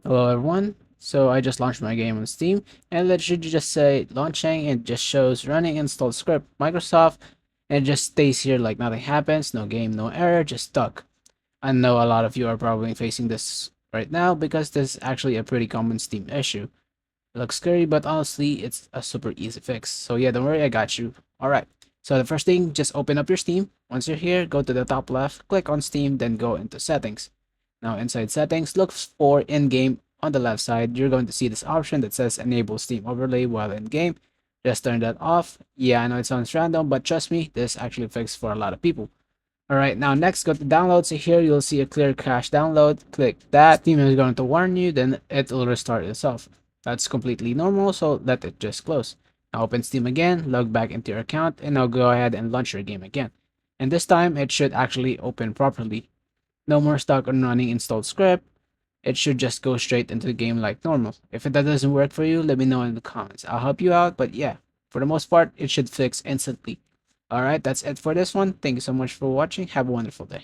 Hello everyone. So I just launched my game on Steam and it should just say launching and just shows running installed script Microsoft and it just stays here like nothing happens, no game, no error, just stuck. I know a lot of you are probably facing this right now because this is actually a pretty common Steam issue. It looks scary, but honestly, it's a super easy fix. So yeah, don't worry, I got you. Alright, so the first thing, just open up your Steam. Once you're here, go to the top left, click on Steam, then go into settings. Now inside settings, look for in-game. On the left side, you're going to see this option that says enable Steam overlay while in game. Just turn that off. Yeah, I know it sounds random, but trust me, this actually fixed for a lot of people. Alright, now next go to download. So here you'll see a clear cache download. Click that. Steam is going to warn you, then it will restart itself. That's completely normal, so let it just close. Now open Steam again, log back into your account, and now go ahead and launch your game again. And this time, it should actually open properly. No more stuck on running installed script. It should just go straight into the game like normal. If that doesn't work for you, let me know in the comments. I'll help you out, but yeah, for the most part, it should fix instantly. Alright, that's it for this one. Thank you so much for watching. Have a wonderful day.